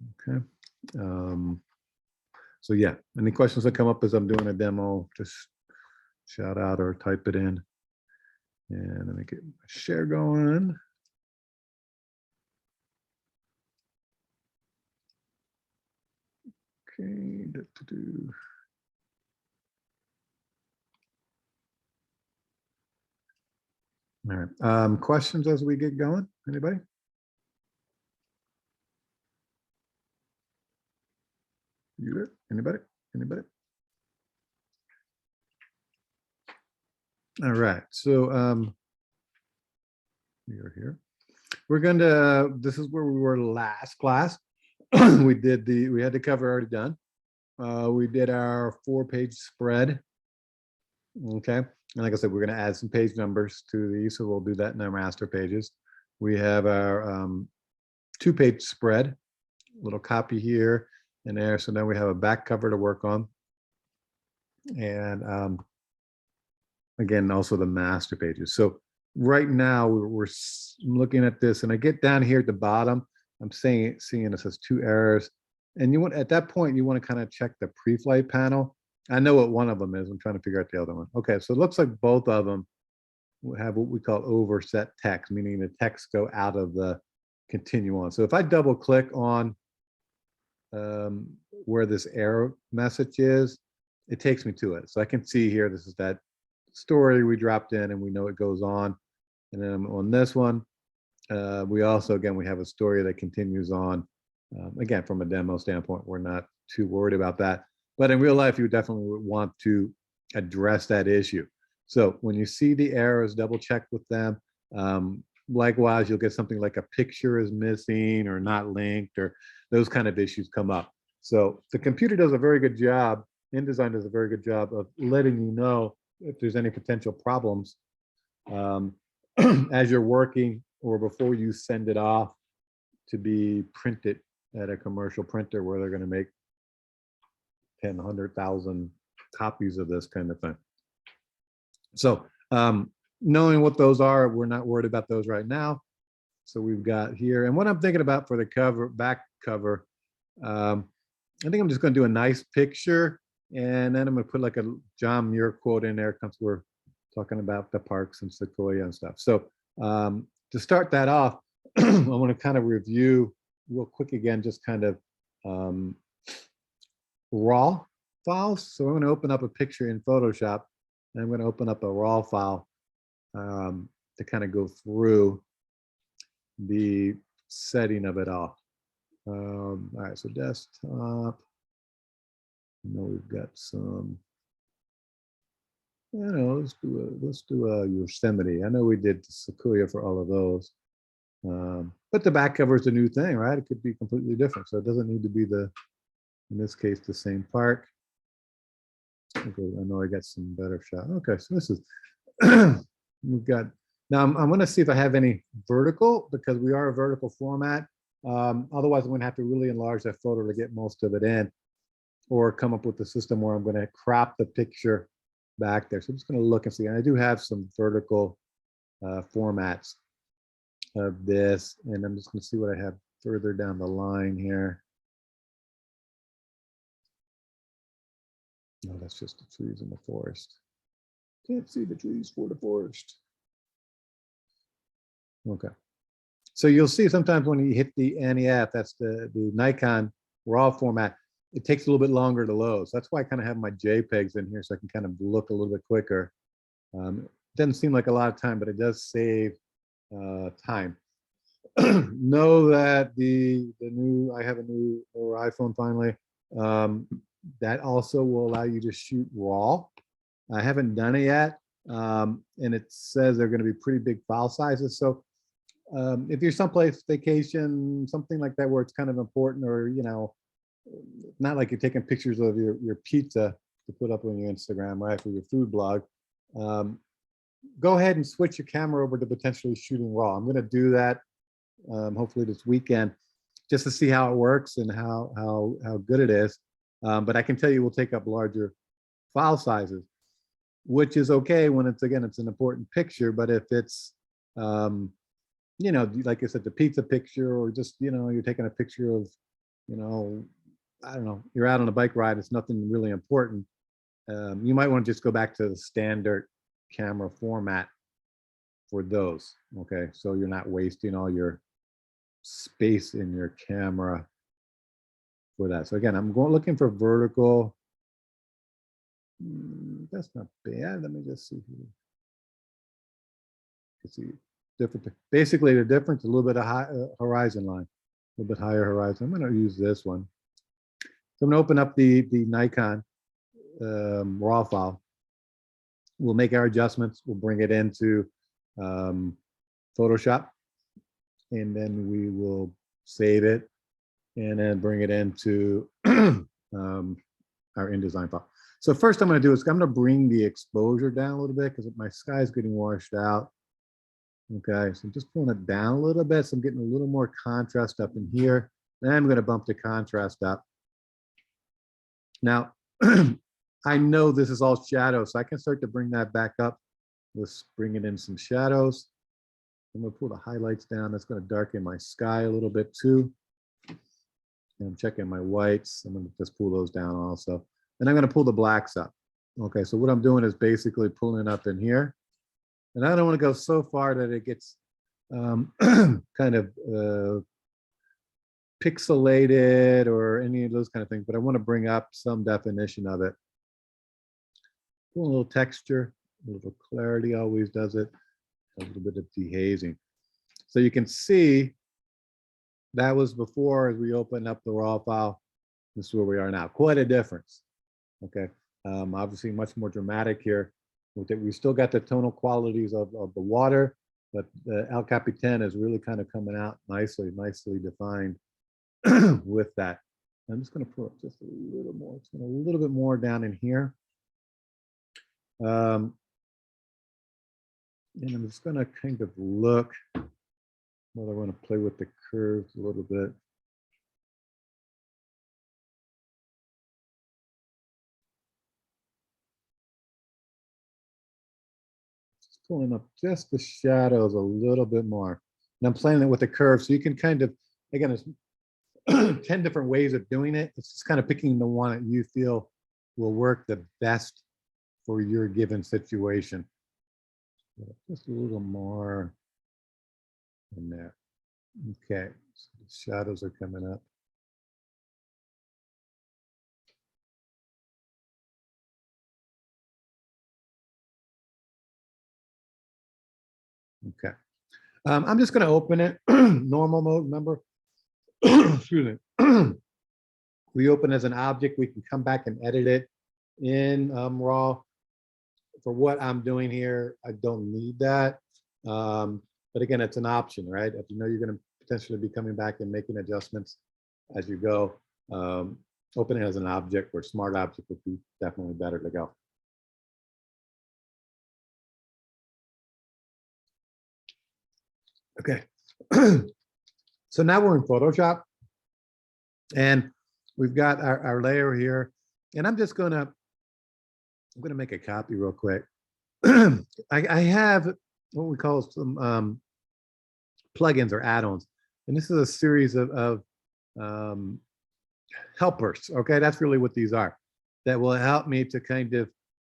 Okay. So yeah, any questions that come up as I'm doing a demo, just shout out or type it in. And let me get my share going. Okay. All right. Questions as we get going? Anybody? You there? Anybody? Anybody? All right. So you're here. We're going to, this is where we were last class. we had the cover already done. We did our 4-page spread. Okay. And like I said, we're going to add some page numbers to these. So we'll do that in our master pages. We have our 2-page spread, little copy here and there. So now we have a back cover to work on. And again, also the master pages. So right now we're looking at this, and I get down here at the bottom, I'm seeing it says 2 errors. And you want, at that point, you want to kind of check the pre-flight panel. I know what one of them is. I'm trying to figure out the other one. Okay, so it looks like both of them have what we call overset text, meaning the text go out of the continue on. So if I double click on where this error message is, it takes me to it. So I can see here, this is that story we dropped in, and we know it goes on. And then on this one, we also, again, we have a story that continues on. Again, from a demo standpoint, we're not too worried about that. But in real life, you definitely would want to address that issue. So when you see the errors, double check with them. Likewise, you'll get something like a picture is missing or not linked, or those kind of issues come up. So the computer does a very good job, InDesign does a very good job of letting you know if there's any potential problems as you're working or before you send it off to be printed at a commercial printer where they're going to make 10, 100,000 copies of this kind of thing. So knowing what those are, we're not worried about those right now. So we've got here, and what I'm thinking about for the cover, back cover, I think I'm just going to do a nice picture, and then I'm going to put like a John Muir quote in there, because we're talking about the parks and Sequoia and stuff. So to start that off, I want to kind of review real quick again, just kind of raw files. So I'm going to open up a picture in Photoshop, and I'm going to open up a raw file to kind of go through the setting of it all. All right, so desktop. I know we've got some. You know, let's do a Yosemite. I know we did Sequoia for all of those, but the back cover is a new thing, right? It could be completely different, so it doesn't need to be in this case, the same park. Okay, I know I got some better shot. Okay, so this is we've got. Now I'm going to see if I have any vertical, because we are a vertical format. Otherwise, I'm going to have to really enlarge that photo to get most of it in, or come up with a system where I'm going to crop the picture back there. So I'm just going to look and see. And I do have some vertical formats of this, and I'm just going to see what I have further down the line here. No, that's just the trees in the forest. Can't see the trees for the forest. Okay. So you'll see sometimes when you hit the NEF, that's the Nikon RAW format, it takes a little bit longer to load. So that's why I kind of have my JPEGs in here, so I can kind of look a little bit quicker. It doesn't seem like a lot of time, but it does save time. Know that the new, I have a new iPhone finally. That also will allow you to shoot RAW. I haven't done it yet, and it says they're going to be pretty big file sizes. So if you're someplace vacation, something like that, where it's kind of important, or you know, not like you're taking pictures of your pizza to put up on your Instagram, right, for your food blog, go ahead and switch your camera over to potentially shooting RAW. I'm going to do that hopefully this weekend, just to see how it works and how good it is. But I can tell you, we'll take up larger file sizes, which is okay when it's, again, it's an important picture. But if it's you know, like I said, the pizza picture, or just, you know, you're taking a picture of you know, I don't know, you're out on a bike ride, it's nothing really important. You might want to just go back to the standard camera format for those. Okay, so you're not wasting all your space in your camera for that. So again, I'm going looking for vertical. That's not bad. Let me just see here. You see different. Basically, the difference, a little bit of high horizon line, a little bit higher horizon. I'm going to use this one. So I'm going to open up the Nikon raw file. We'll make our adjustments. We'll bring it into Photoshop, and then we will save it, and then bring it into our InDesign file. So first I'm going to do is I'm going to bring the exposure down a little bit because my sky is getting washed out. Okay, so I'm just pulling it down a little bit, so I'm getting a little more contrast up in here. Then I'm going to bump the contrast up. Now, I know this is all shadows, so I can start to bring that back up. Let's bring it in some shadows. I'm going to pull the highlights down. That's going to darken my sky a little bit too. And I'm checking my whites. I'm going to just pull those down also. And I'm going to pull the blacks up. Okay, so what I'm doing is basically pulling up in here. And I don't want to go so far that it gets kind of pixelated or any of those kind of things, but I want to bring up some definition of it. Pull a little texture, a little clarity always does it. A little bit of dehazing. So you can see that was before. As we open up the raw file, this is where we are now. Quite a difference. Okay, obviously much more dramatic here. We still got the tonal qualities of the water, but the El Capitan is really kind of coming out nicely defined with that. I'm just going to pull it just a little more. It's going a little bit more down in here. And I'm just going to kind of look. Well, I want to play with the curves a little bit. Just pulling up just the shadows a little bit more. And I'm playing it with the curves, so you can kind of, again, it's 10 different ways of doing it. It's just kind of picking the one that you feel will work the best for your given situation. Just a little more in there. Okay, so the shadows are coming up. Okay, I'm just going to open it normal mode. Remember, excuse me. We open as an object. We can come back and edit it in raw. For what I'm doing here, I don't need that. But again, it's an option, right? If you know you're going to potentially be coming back and making adjustments as you go, open it as an object or smart object would be definitely better to go. Okay. So now we're in Photoshop and we've got our layer here, and I'm gonna make a copy real quick. I have what we call some plugins or add-ons, and this is a series of helpers. Okay, that's really what these are, that will help me to kind of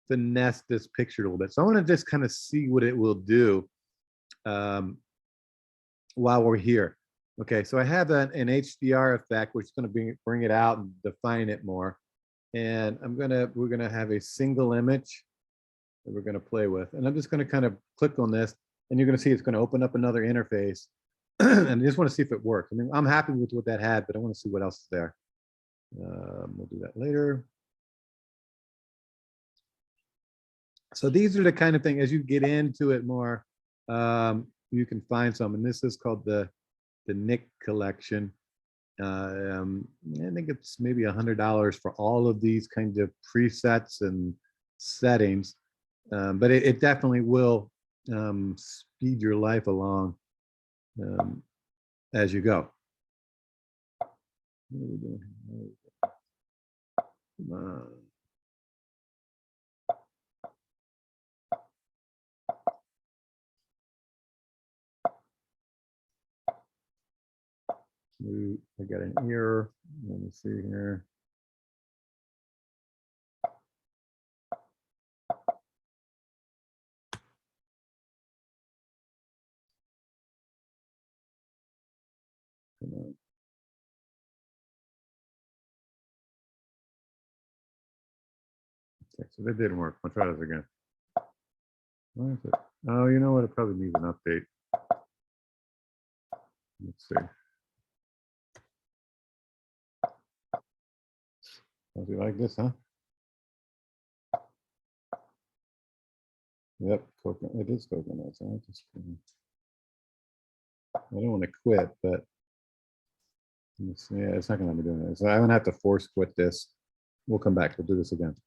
finesse this picture a little bit. So I want to just kind of see what it will do while we're here. Okay, so I have an HDR effect, which is going to bring it out and define it more. And we're gonna have a single image that we're gonna play with. And I'm just gonna kind of click on this, and you're gonna see it's gonna open up another interface. And I just want to see if it works. I mean, I'm happy with what that had, but I want to see what else is there. We'll do that later. So these are the kind of thing, as you get into it more, you can find some, and this is called the Nick collection. I think it's maybe $100 for all of these kinds of presets and settings, but it definitely will speed your life along as you go. What are we doing here? Come on. I got an error. Let me see here. Come on. Okay, so that didn't work. I'll try this again. Why is it? Oh, you know what? It probably needs an update. Let's see. Does he like this, huh? Yep, coconut. It is coconut. So I don't want to quit, but yeah, it's not going to be doing it. So I'm going to have to force quit this. We'll come back. We'll do this again.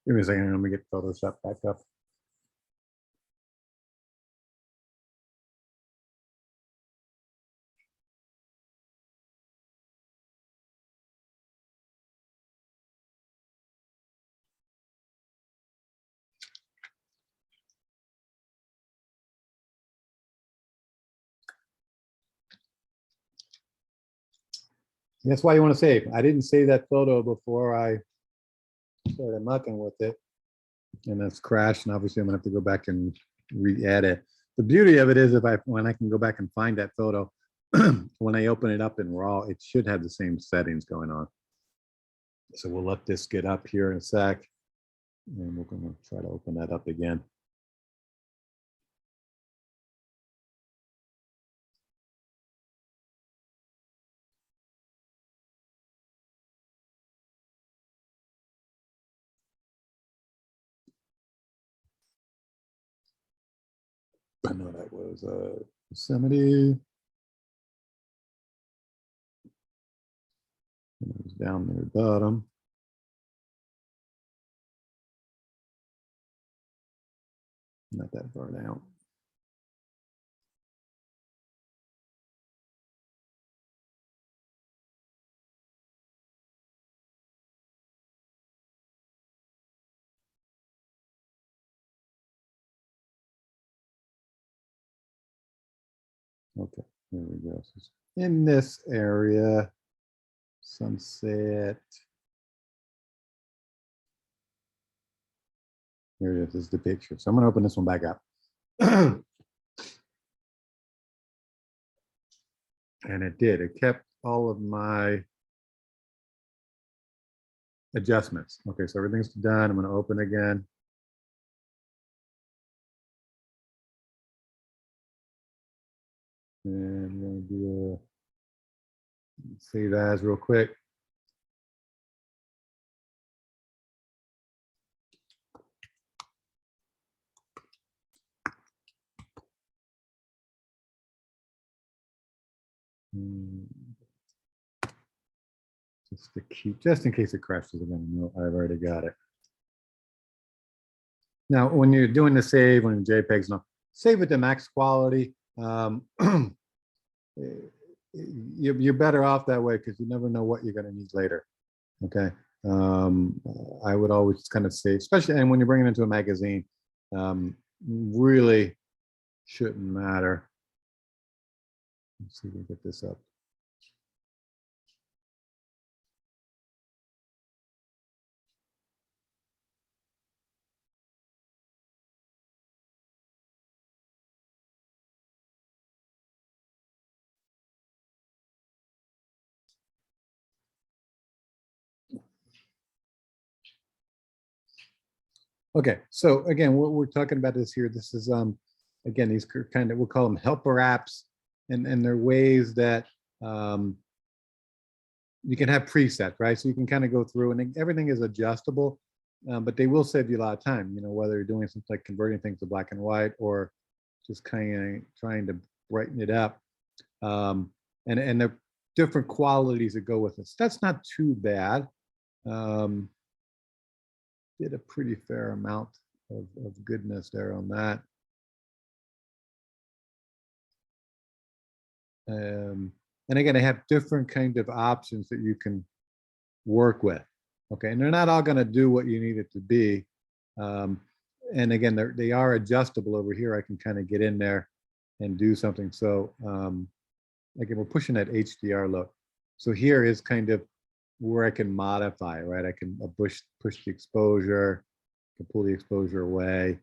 Give me a second. I'm going to get Photoshop back up. That's why you want to save. I didn't save that photo before I started mucking with it, and that's crashed. And obviously, I'm gonna have to go back and re-add it. The beauty of it is, when I can go back and find that photo, when I open it up in RAW, it should have the same settings going on. So we'll let this get up here in a sec, and we're going to try to open that up again. I know that was Yosemite. And it was down near the bottom. Not that far down. Okay, here we go. So in this area, sunset. Here it is. This is the picture. So I'm going to open this one back up. And it did. It kept all of my adjustments. Okay, so everything's done. I'm going to open again. And I'm going to do a save as real quick. Just in case it crashes again. No, I've already got it. Now, when you're doing the save, when JPEGs, no, save it to max quality. You're better off that way because you never know what you're going to need later. Okay. I would always kind of save, especially, and when you're bringing it into a magazine, really shouldn't matter. Let's see if we can get this up. Okay, so again, what we're talking about is here. This is again, these kind of, we'll call them helper apps, and they're ways that you can have presets, right? So you can kind of go through, and everything is adjustable, but they will save you a lot of time. You know, whether you're doing something like converting things to black and white, or just kind of trying to brighten it up, and the different qualities that go with it. So that's not too bad. did a pretty fair amount of goodness there on that. And again, they have different kind of options that you can work with. Okay, and they're not all going to do what you need it to be. And again, they are adjustable over here. I can kind of get in there and do something. So again, we're pushing that HDR look. So here is kind of where I can modify, right? I can push the exposure, I can pull the exposure away.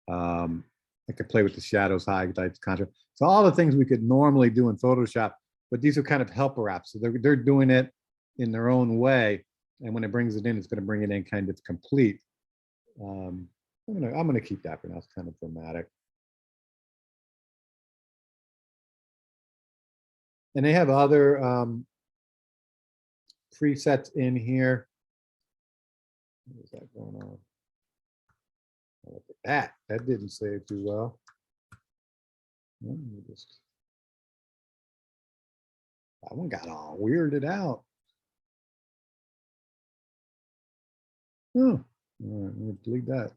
I could play with the shadows, highlights, contrast. So all the things we could normally do in Photoshop, but these are kind of helper apps. So they're doing it in their own way. And when it brings it in, it's going to bring it in kind of complete. I'm gonna keep that for now. It's kind of dramatic. And they have other presets in here. What is that going on? Look at that. That didn't save too well. That one got all weirded out. Oh, all right, I'm gonna delete that.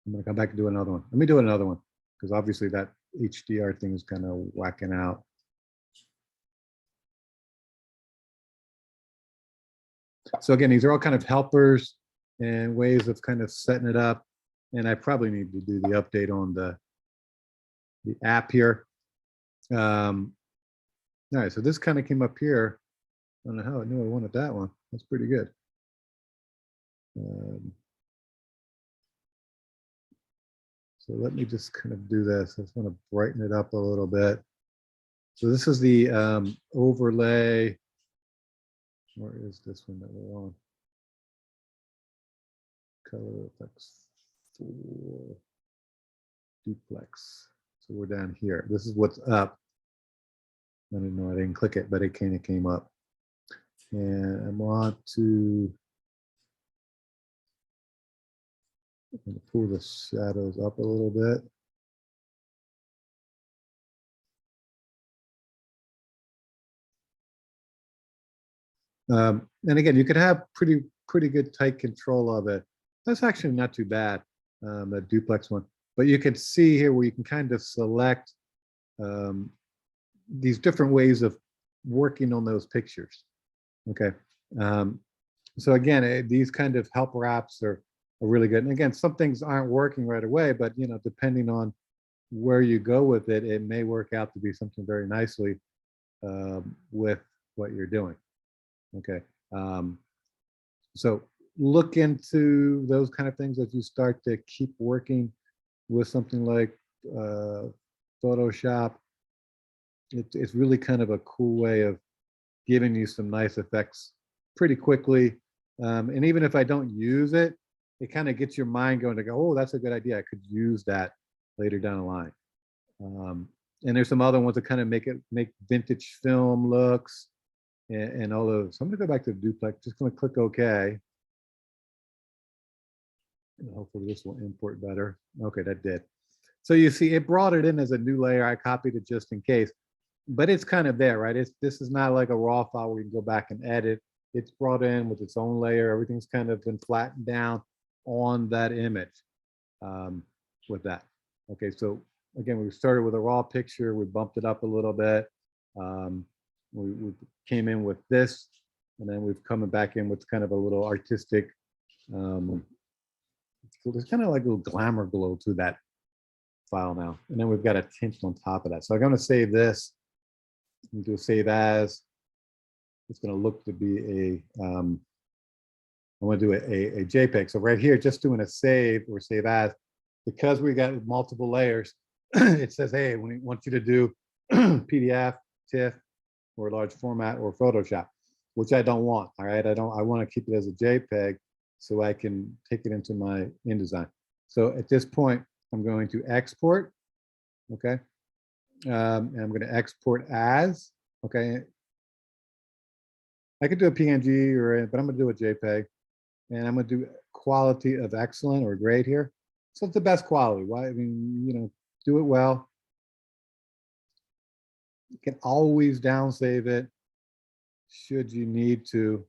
I'm gonna come back and do another one. Let me do another one because obviously that HDR thing is kind of whacking out. So again, these are all kind of helpers and ways of kind of setting it up. And I probably need to do the update on the app here. All right, so this kind of came up here. I don't know how I knew I wanted that one. That's pretty good. So let me just kind of do this. I just want to brighten it up a little bit. So this is the overlay. Where is this one that we're on? Color effects for duplex. So we're down here. This is what's up. I didn't know I didn't click it, but it kind of came up. And I want to pull the shadows up a little bit. And again, you could have pretty good tight control of it. That's actually not too bad, that duplex one. But you can see here where you can kind of select these different ways of working on those pictures. Okay. So again, these kind of helper apps are really good. And again, some things aren't working right away, but you know, depending on where you go with it, it may work out to be something very nicely with what you're doing. Okay. So look into those kind of things as you start to keep working with something like Photoshop. It's really kind of a cool way of giving you some nice effects pretty quickly. And even if I don't use it, it kind of gets your mind going to go, oh, that's a good idea. I could use that later down the line. And there's some other ones that kind of make vintage film looks and all those. So I'm gonna go back to the duplex, just gonna click OK. And hopefully this will import better. Okay, that did. So you see it brought it in as a new layer. I copied it just in case, but it's kind of there, right? This is not like a raw file where you can go back and edit. It's brought in with its own layer. Everything's kind of been flattened down on that image with that. Okay, so again, we started with a raw picture. We bumped it up a little bit. We came in with this, and then we've come back in with kind of a little artistic, there's kind of like a little glamour glow to that file now. And then we've got a tint on top of that. So I'm going to save this and do a save as. It's going to look to be I'm going to do a JPEG. So right here, just doing a save or save as, because we got multiple layers, it says, hey, we want you to do PDF, TIFF, or large format or Photoshop, which I don't want. All right, I want to keep it as a JPEG so I can take it into my InDesign. So at this point, I'm going to export. Okay, and I'm going to export as. Okay, I could do a PNG but I'm going to do a JPEG, and I'm going to do quality of excellent or great here. So it's the best quality. Why? I mean, you know, do it well. You can always down save it should you need to.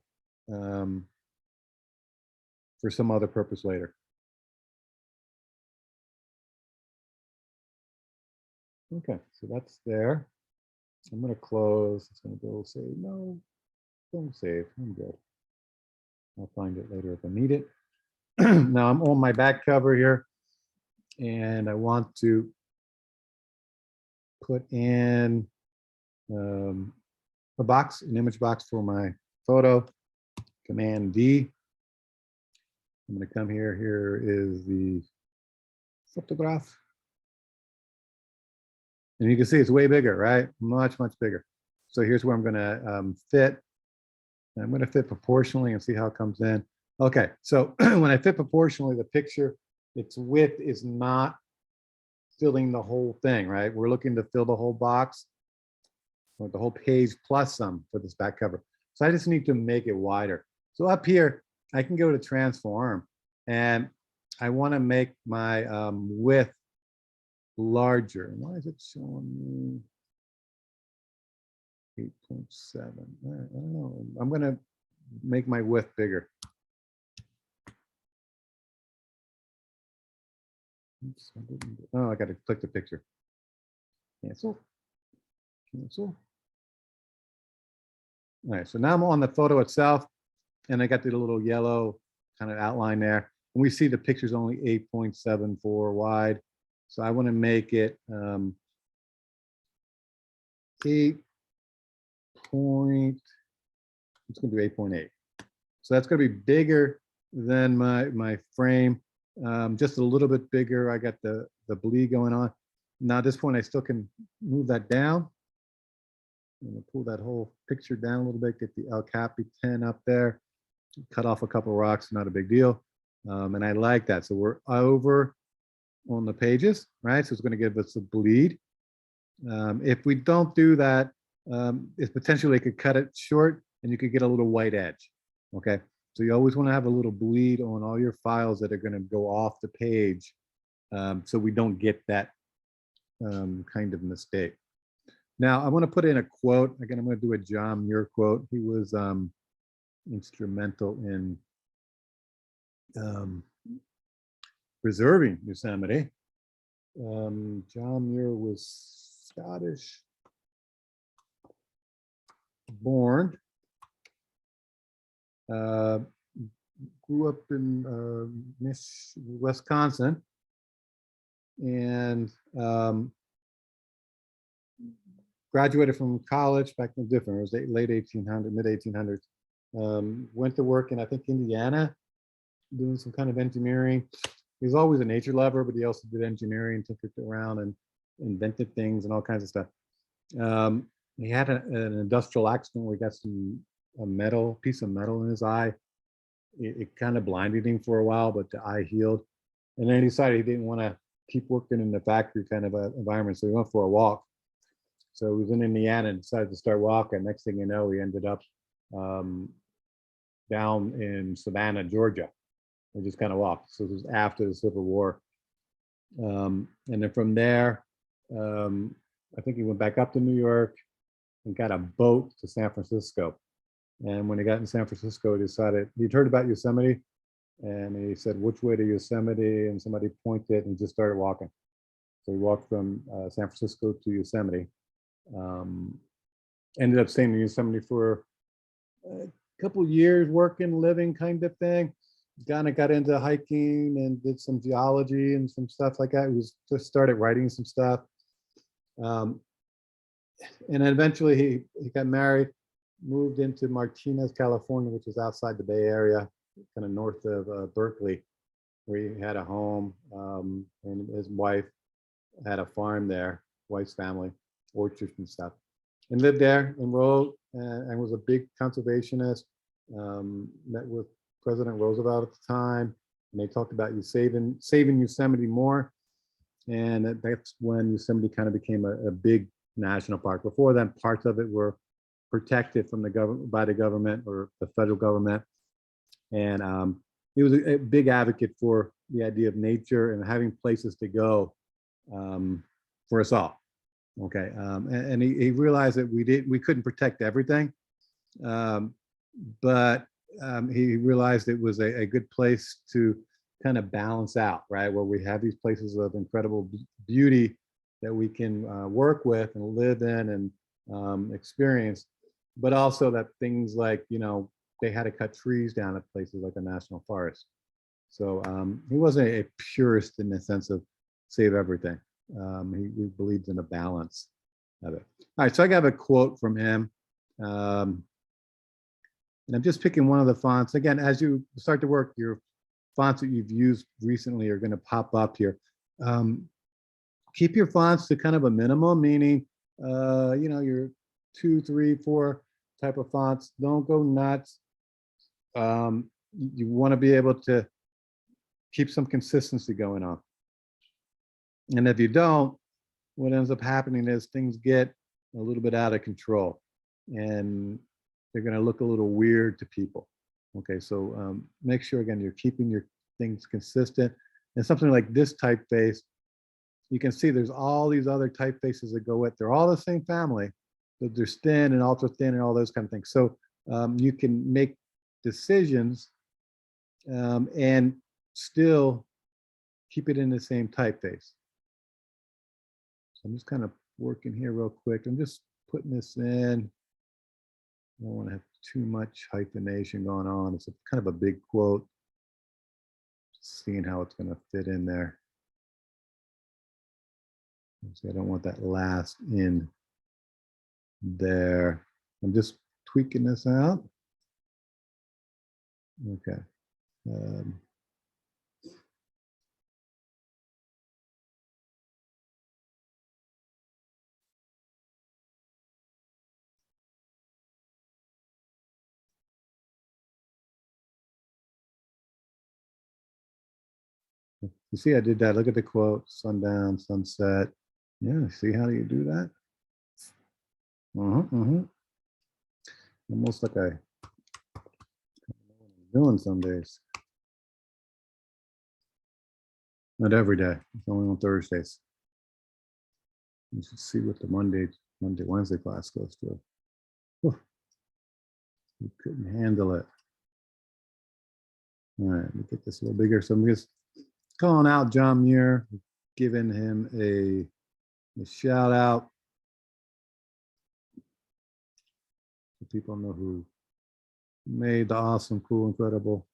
for some other purpose later. Okay, so that's there. I'm going to close. It's going to go save. No, don't save. I'm good. I'll find it later if I need it. Now I'm on my back cover here, and I want to put in a box, an image box for my photo. Command D. I'm going to come here. Here is the photograph. And you can see it's way bigger, right? Much, much bigger. So here's where I'm going to fit. I'm going to fit proportionally and see how it comes in. Okay, so when I fit proportionally, the picture, its width is not filling the whole thing, right? We're looking to fill the whole box, or the whole page plus some for this back cover. So I just need to make it wider. So up here, I can go to transform, and I want to make my width larger. Why is it showing me 8.7? I don't know. I'm going to make my width bigger. Oops, I got to click the picture. Cancel. Cancel. All right, so now I'm on the photo itself, and I got the little yellow kind of outline there. And we see the picture's only 8.74 wide. So I want to make it 8 point, it's going to be 8.8. So that's going to be bigger than my frame, just a little bit bigger. I got the bleed going on. Now at this point, I still can move that down. I'm going to pull that whole picture down a little bit, get the El Capitan up there, cut off a couple of rocks, not a big deal. And I like that. So we're over on the pages, right? So it's going to give us a bleed. If we don't do that, it's potentially it could cut it short and you could get a little white edge. Okay, so you always want to have a little bleed on all your files that are going to go off the page, so we don't get that kind of mistake. Now I want to put in a quote. Again, I'm going to do a John Muir quote. He was instrumental in preserving Yosemite. John Muir was Scottish born, grew up in Wisconsin, and graduated from college back in different, it was late 1800s, mid 1800s. Went to work in, I think, Indiana, doing some kind of engineering. He was always a nature lover, but he also did engineering, tinkered around and invented things and all kinds of stuff. He had an industrial accident where he got a piece of metal in his eye. It kind of blinded him for a while, but the eye healed. And then he decided he didn't want to keep working in the factory kind of environment, so he went for a walk. So he was in Indiana and decided to start walking. Next thing you know, he ended up down in Savannah, Georgia. He just kind of walked. So this was after the Civil War. And then from there, I think he went back up to New York and got a boat to San Francisco. And when he got in San Francisco, he decided, he'd heard about Yosemite, and he said, which way to Yosemite? And somebody pointed, and he just started walking. So he walked from San Francisco to Yosemite. Ended up staying in Yosemite for a couple of years, working, living kind of thing. Kind of got into hiking and did some geology and some stuff like that. He was just started writing some stuff. And then eventually he got married, moved into Martinez, California, which is outside the Bay Area, kind of north of Berkeley, where he had a home, and his wife had a farm there, wife's family, orchards and stuff, and lived there and wrote, and was a big conservationist. Met with President Roosevelt at the time, and they talked about saving Yosemite more, and that's when Yosemite kind of became a big national park. Before then, parts of it were protected from the government, by the government or the federal government, and he was a big advocate for the idea of nature and having places to go for us all. Okay, and he realized that we couldn't protect everything, but he realized it was a good place to kind of balance out, right? Where we have these places of incredible beauty that we can work with and live in and experience, but also that things like, you know, they had to cut trees down at places like the national forest. So he wasn't a purist in the sense of save everything. He believed in a balance of it. All right, so I got a quote from him. And I'm just picking one of the fonts. Again, as you start to work, your fonts that you've used recently are going to pop up here. Keep your fonts to kind of a minimum, meaning, you know, your 2, 3, 4 type of fonts. Don't go nuts. You want to be able to keep some consistency going on. And if you don't, what ends up happening is things get a little bit out of control and they're going to look a little weird to people. Okay, so make sure, again, you're keeping your things consistent. And something like this typeface, you can see there's all these other typefaces that go with. They're all the same family, but there's thin and ultra thin and all those kind of things. So you can make decisions and still keep it in the same typeface. So I'm just kind of working here real quick. I'm just putting this in. I don't want to have too much hyphenation going on. It's kind of a big quote. Just seeing how it's going to fit in there. See, I don't want that last in there. I'm just tweaking this out. Okay. You see, I did that. Look at the quote: sundown, sunset. Yeah, see how you do that? Almost like I'm doing some days. Not every day. It's only on Thursdays. You should see what the Monday, Wednesday class goes through. Whew. You couldn't handle it. All right, let me get this a little bigger. So I'm just calling out John Muir, giving him a shout out so people know who made the awesome, cool, incredible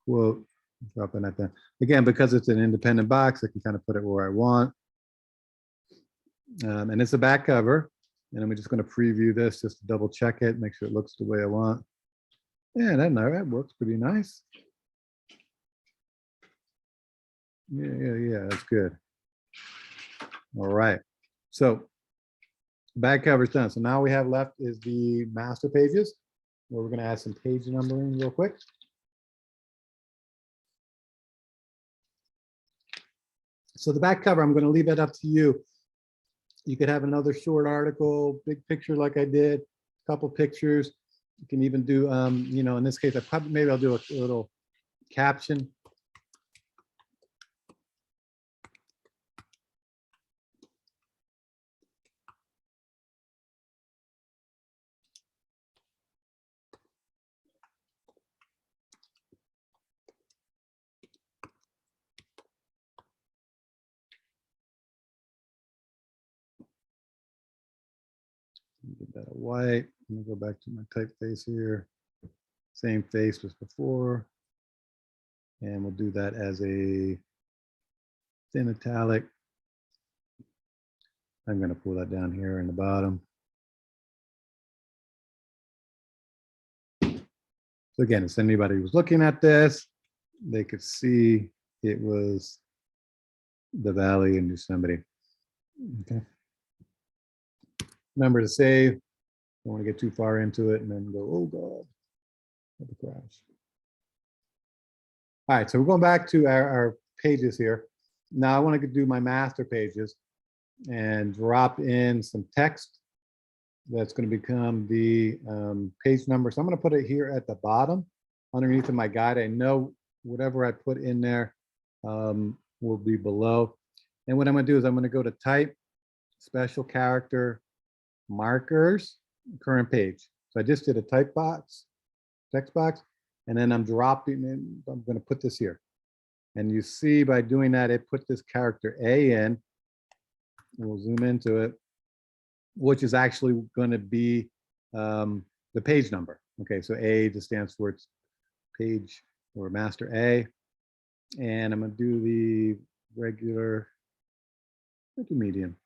quote. Dropping that down. Again, because it's an independent box, I can kind of put it where I want. And it's a back cover. And I'm just going to preview this just to double check it, make sure it looks the way I want. Yeah, that works pretty nice. Yeah, that's good. All right. So back cover's done. So now we have left is the master pages, where we're going to add some page numbering real quick. So the back cover, I'm going to leave it up to you. You could have another short article, big picture like I did, a couple pictures. You can even do, you know, in this case, maybe I'll do a little caption. Get that white. I'm gonna go back to my typeface here. Same face as before. And we'll do that as a thin italic. I'm gonna pull that down here in the bottom. So again, if anybody was looking at this, they could see it was the Valley in Yosemite. Okay. Remember to save. Don't want to get too far into it and then go, oh God, have a crash. All right, so we're going back to our pages here. Now I want to do my master pages and drop in some text that's going to become the page number. So I'm going to put it here at the bottom underneath of my guide. I know whatever I put in there will be below. And what I'm going to do is I'm going to go to type, special character, markers, current page. So I just did a type box, text box, and then I'm dropping in, I'm going to put this here. And you see by doing that, it put this character A in. We'll zoom into it, which is actually going to be the page number. Okay, so A just stands for its page or master A. And I'm going to do the regular, I'll do medium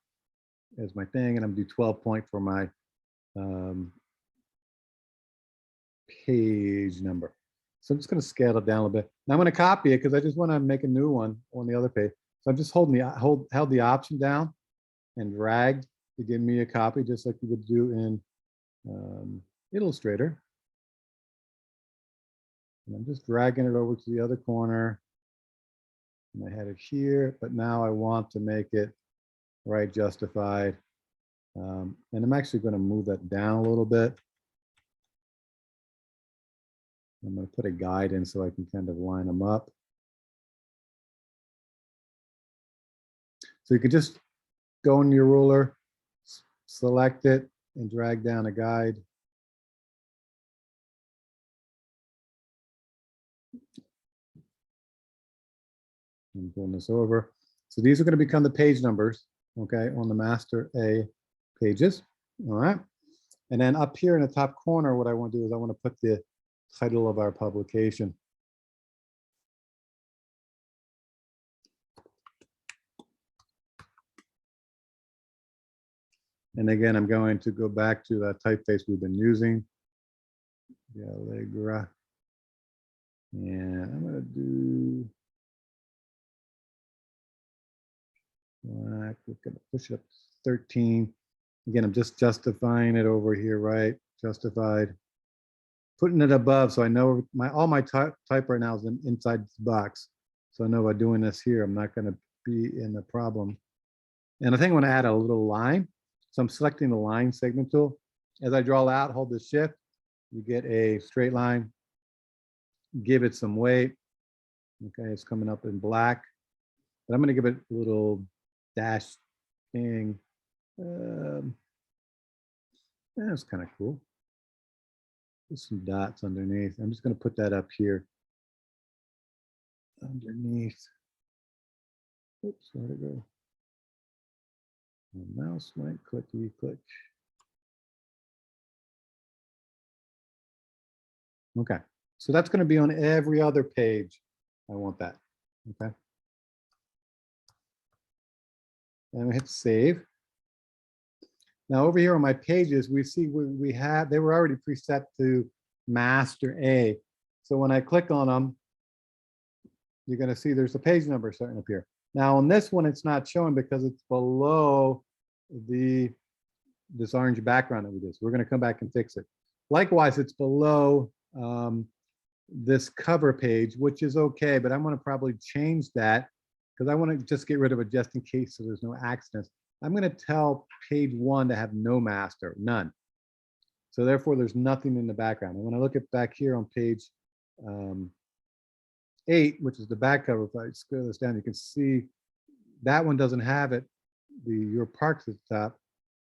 as my thing, and I'm going to do 12 point for my page number. So I'm just going to scale it down a little bit. Now I'm going to copy it because I just want to make a new one on the other page. So I'm just held the option down and dragged to give me a copy, just like you would do in Illustrator. And I'm just dragging it over to the other corner. And I had it here, but now I want to make it right justified. And I'm actually going to move that down a little bit. I'm going to put a guide in so I can kind of line them up. So you can just go in your ruler, select it, and drag down a guide. I'm pulling this over. So these are going to become the page numbers, okay, on the master A pages. All right. And then up here in the top corner, what I want to do is I want to put the title of our publication. And again, I'm going to go back to that typeface we've been using, the Allegra. And I'm going to do black. We're going to push it up to 13. Again, I'm just justifying it over here, right? Justified. Putting it above so I know all my type right now is inside this box. So I know by doing this here, I'm not going to be in the problem. And I think I'm going to add a little line. So I'm selecting the line segment tool. As I draw out, hold the shift, you get a straight line. Give it some weight. Okay, it's coming up in black. But I'm going to give it a little dash thing. That's kind of cool. There's some dots underneath. I'm just going to put that up here. Underneath. Oops, where'd it go? My mouse went clicky click. Okay, so that's going to be on every other page. I want that. Okay. And we hit save. Now over here on my pages, we see we have, they were already preset to master A. So when I click on them, you're going to see there's a page number starting up here. Now on this one, it's not showing because it's below this orange background that we did. So we're going to come back and fix it. Likewise, it's below this cover page, which is okay, but I'm going to probably change that because I want to just get rid of it just in case so there's no accidents. I'm going to tell page 1 to have no master, none. So therefore, there's nothing in the background. And when I look at back here on page 8, which is the back cover, if I scroll this down, you can see that one doesn't have it, your parks at the top,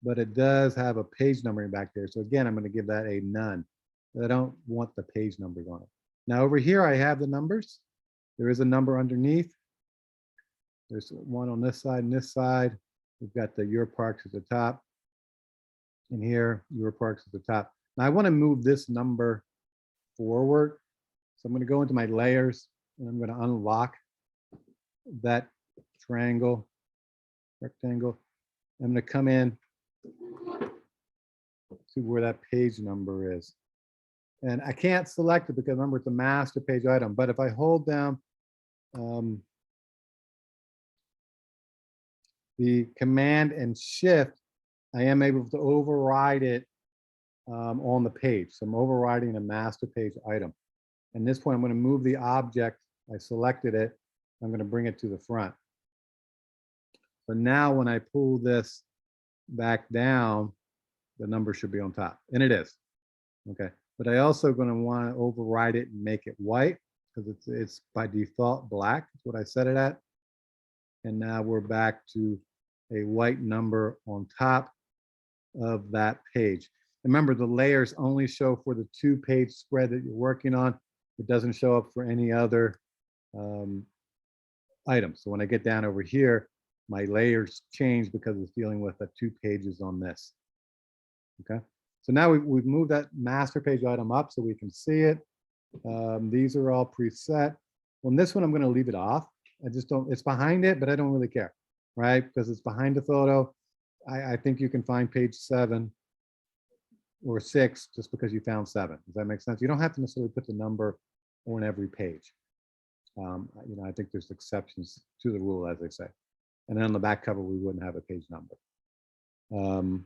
but it does have a page numbering back there. So again, I'm going to give that a none. I don't want the page numbers on it. Now over here, I have the numbers. There is a number underneath. There's one on this side and this side. We've got the Your Parks at the top. And here, Your Parks at the top. Now I want to move this number forward. So I'm going to go into my layers and I'm going to unlock that triangle, rectangle. I'm going to come in to where that page number is. And I can't select it because remember it's a master page item. But if I hold down the command and shift, I am able to override it on the page. So I'm overriding a master page item. At this point, I'm going to move the object. I selected it. I'm going to bring it to the front. So now when I pull this back down, the number should be on top. And it is. Okay. But I also going to want to override it and make it white because it's by default black. That's what I set it at. And now we're back to a white number on top of that page. Remember, the layers only show for the 2-page spread that you're working on. It doesn't show up for any other items. So when I get down over here, my layers change because it's dealing with the 2 pages on this. Okay, so now we've moved that master page item up so we can see it. These are all preset. On this one, I'm going to leave it off. I just don't, it's behind it, but I don't really care, right? Because it's behind the photo. I think you can find page 7 or 6 just because you found 7. Does that make sense? You don't have to necessarily put the number on every page. You know, I think there's exceptions to the rule, as they say. And then on the back cover, we wouldn't have a page number. I'm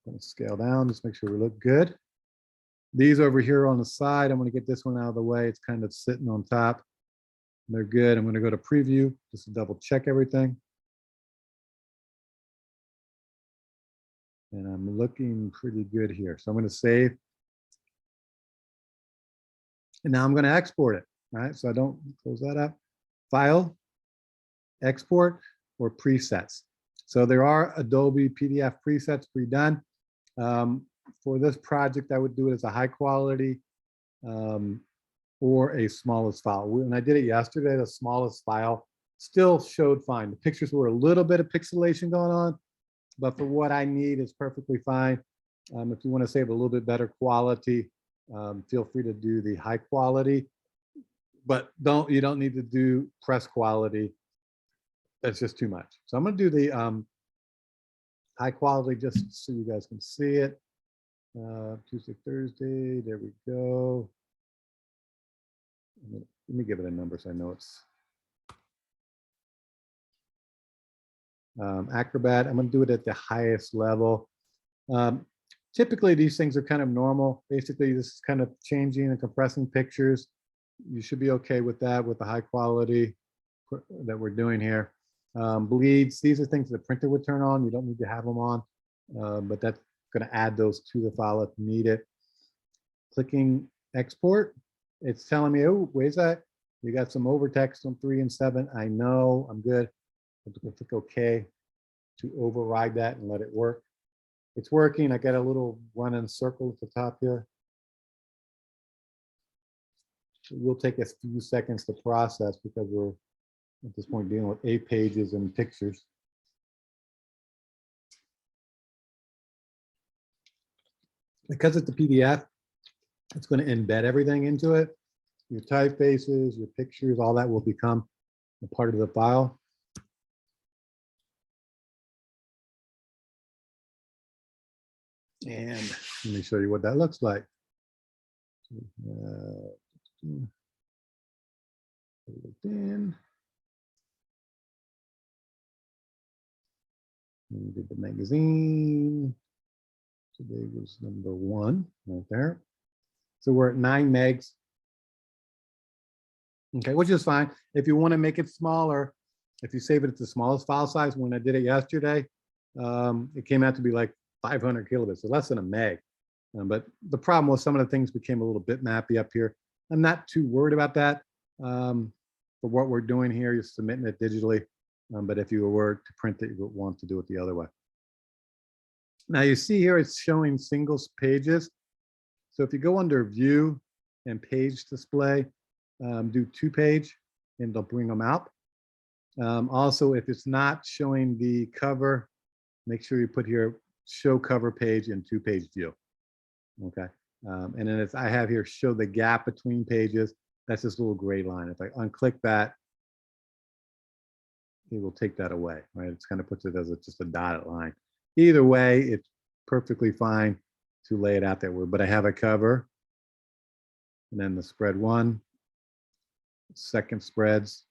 going to scale down, just make sure we look good. These over here on the side, I'm going to get this one out of the way. It's kind of sitting on top. They're good. I'm going to go to preview just to double check everything. And I'm looking pretty good here. So I'm going to save. And now I'm going to export it. All right, so I don't close that up. File, export, or presets. So there are Adobe PDF presets pre-done. For this project, I would do it as a high quality or a smallest file. When I did it yesterday, the smallest file still showed fine. The pictures were a little bit of pixelation going on, but for what I need, it's perfectly fine. If you want to save a little bit better quality, feel free to do the high quality, but you don't need to do press quality. That's just too much. So I'm going to do the high quality just so you guys can see it. Tuesday, Thursday, there we go. Let me give it a number so I know it's Acrobat. I'm going to do it at the highest level. Typically, these things are kind of normal. Basically, this is kind of changing and compressing pictures. You should be okay with that, with the high quality that we're doing here. Bleeds, these are things the printer would turn on. You don't need to have them on, but that's going to add those to the file if you need it. Clicking export, it's telling me, oh, where's that? You got some overtext on 3 and 7. I know, I'm good. I'm going to click OK to override that and let it work. It's working. I got a little running circle at the top here. It will take a few seconds to process because we're at this point dealing with 8 pages and pictures. Because it's a PDF, it's going to embed everything into it. Your typefaces, your pictures, all that will become a part of the file. And let me show you what that looks like. In. We did the magazine. Today was number 1 right there. So we're at 9 megs. Okay, which is fine. If you want to make it smaller, if you save it at the smallest file size, when I did it yesterday, it came out to be like 500 kilobits, so less than a meg. But the problem was some of the things became a little bit mappy up here. I'm not too worried about that. For what we're doing here, you're submitting it digitally. But if you were to print it, you would want to do it the other way. Now you see here, it's showing single pages. So if you go under view and page display, do 2-page and they'll bring them out. Also, if it's not showing the cover, make sure you put here, show cover page in 2-page view. Okay. And then I have here, show the gap between pages. That's this little gray line. If I unclick that, it will take that away, right? It's kind of puts it as just a dotted line. Either way, it's perfectly fine to lay it out that way, but I have a cover and then the spread 1, second spreads,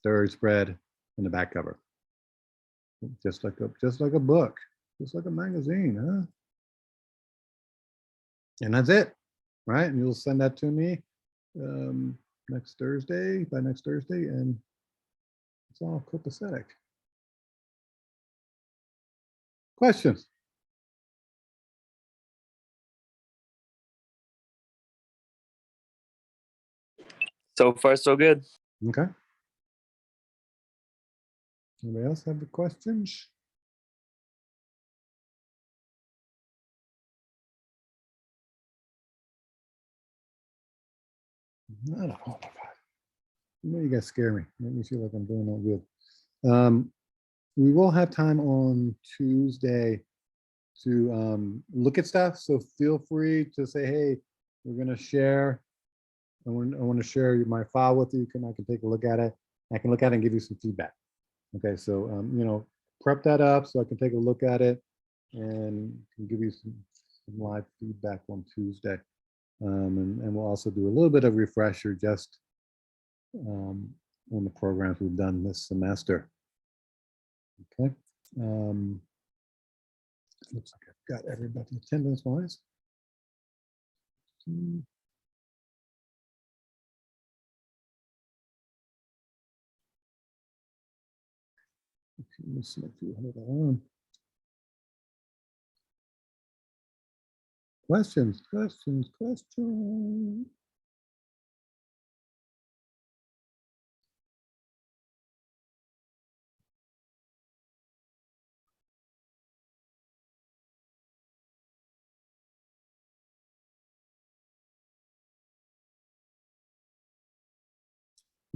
third spread, and the back cover. Just like a book, just like a magazine, huh? And that's it, right? And you'll send that to me next Thursday, by next Thursday, and it's all copacetic. Questions? So far, so good. Okay. Anybody else have the questions? I don't know. Oh my God. You guys scare me. Make me feel like I'm doing all good. We will have time on Tuesday to look at stuff. So feel free to say, hey, we're going to share. I want to share my file with you. I can take a look at it. I can look at it and give you some feedback. Okay, so you know, prep that up so I can take a look at it and can give you some live feedback on Tuesday. And we'll also do a little bit of refresher just on the programs we've done this semester. Okay. Looks like I've got everybody attendance wise. Let's see if you hold on. Questions.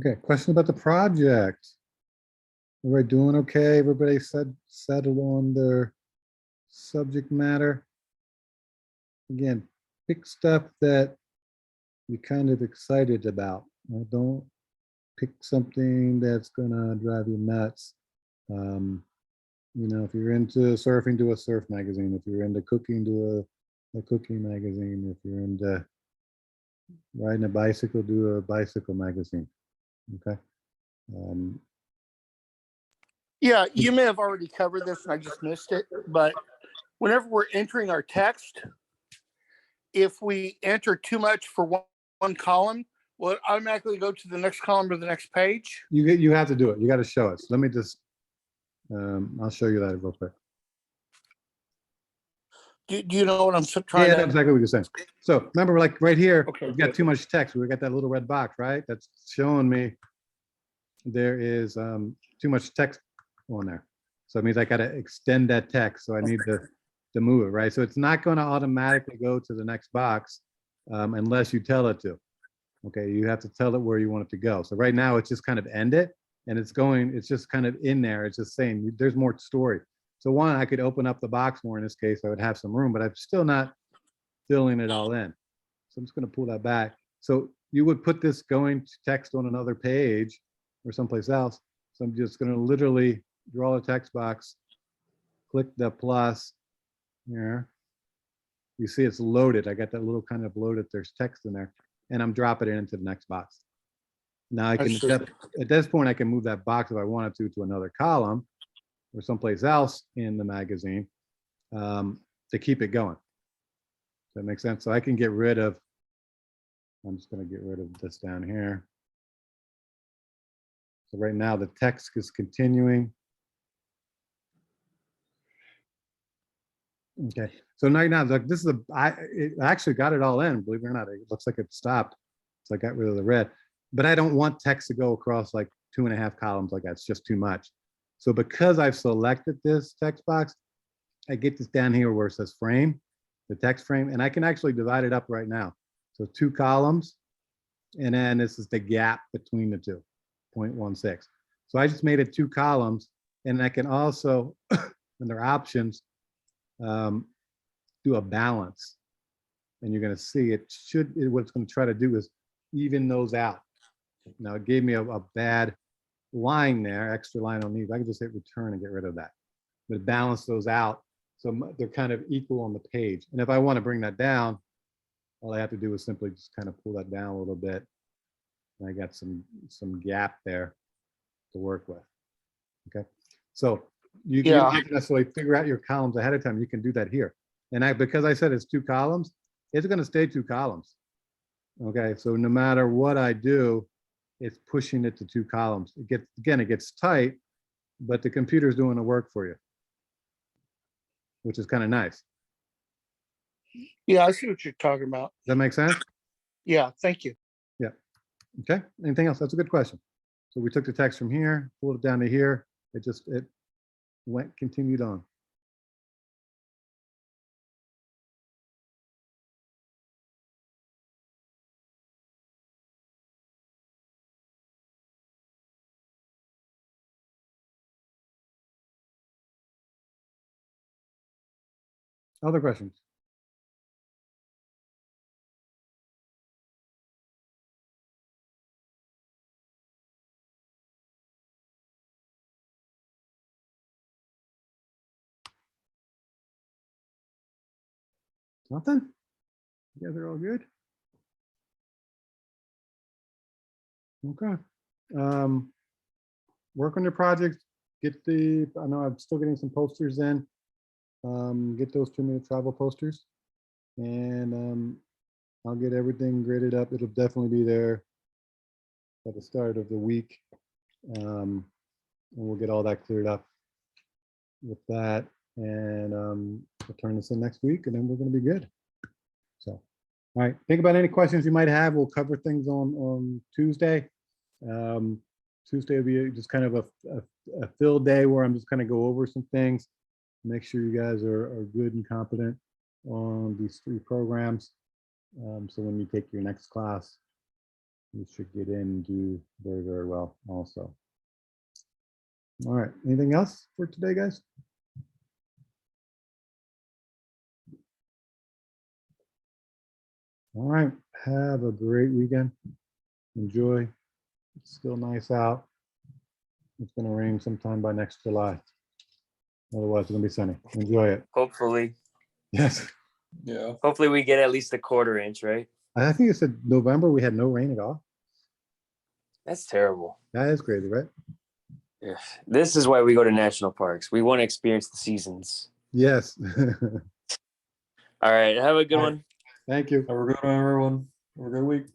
Okay, question about the project. Everybody doing okay? Everybody settled on their subject matter? Again, pick stuff that you're kind of excited about. Don't pick something that's gonna drive you nuts. You know, if you're into surfing, do a surf magazine. If you're into cooking, do a cooking magazine. If you're into riding a bicycle, do a bicycle magazine. Okay. Yeah, you may have already covered this and I just missed it, but whenever we're entering our text, if we enter too much for one column, will it automatically go to the next column or the next page? You have to do it. You got to show us. Let me just, I'll show you that real quick. Do you know what I'm trying Yeah, to? that's exactly what you're saying. So remember, like right here, Okay, we've got good. too much text. We got that little red box, right? That's showing me there is too much text on there. So it means I got to extend that text. So I need to move it, right? So it's not going to automatically go to the next box unless you tell it to. Okay, you have to tell it where you want it to go. So right now it's just kind of end it, and it's just kind of in there. It's just saying there's more story. So one, I could open up the box more. In this case, I would have some room, but I'm still not filling it all in. So I'm just going to pull that back. So you would put this going to text on another page or someplace else. So I'm just going to literally draw a text box, click the plus here. You see it's loaded. I got that little kind of loaded. There's text in there, and I'm dropping it into the next box. Now I can, at this point, I can move that box if I wanted to another column or someplace else in the magazine to keep it going. Does that make sense? So I can get rid of, I'm just going to get rid of this down here. So right now the text is continuing. Okay, so now like this is it actually got it all in, believe it or not. It looks like it stopped. So I got rid of the red, but I don't want text to go across like 2.5 columns like that. It's just too much. So because I've selected this text box, I get this down here where it says frame, the text frame, and I can actually divide it up right now. So 2 columns, and then this is the gap between the two, 0.16. So I just made it 2 columns, and I can also, under options, do a balance. And you're going to see what it's going to try to do is even those out. Now it gave me a bad line there, extra line on these. I can just hit return and get rid of that. But balance those out so they're kind of equal on the page. And if I want to bring that down, all I have to do is simply just kind of pull that down a little bit. And I got some gap there to work with. Okay, so you can't necessarily figure out your columns ahead of time. You can do that here. And because I said it's 2 columns, it's going to stay 2 columns. Okay, so no matter what I do, it's pushing it to 2 columns. It gets tight, but the computer's doing the work for you, which is kind of nice. Yeah, I see what you're talking about. Does that make sense? Yeah, thank you. Yeah. Okay. Anything else? That's a good question. So we took the text from here, pulled it down to here. It continued on. Other questions? Nothing? You guys are all good? Okay. Work on your projects. Get the, I know I'm still getting some posters in. Get those 2-minute travel posters. And I'll get everything graded up. It'll definitely be there at the start of the week. And we'll get all that cleared up with that. And we'll turn this in next week, and then we're going to be good. So, all right. Think about any questions you might have. We'll cover things on Tuesday. Tuesday will be just kind of a fill day where I'm just kind of go over some things, make sure you guys are good and competent on these 3 programs. So when you take your next class, you should get in and do very, very well also. All right. Anything else for today, guys? All right. Have a great weekend. Enjoy. It's still nice out. It's going to rain sometime by next July. Otherwise, it's going to be sunny. Enjoy it. Hopefully. Yes. Yeah. Hopefully we get at least a 1/4 inch, right? I think it said November we had no rain at all. That's terrible. That is crazy, right? Yeah. This is why we go to national parks. We want to experience the seasons. Yes. All right. Have a good All right. one. Thank you. Have a good one, everyone. Have a good week.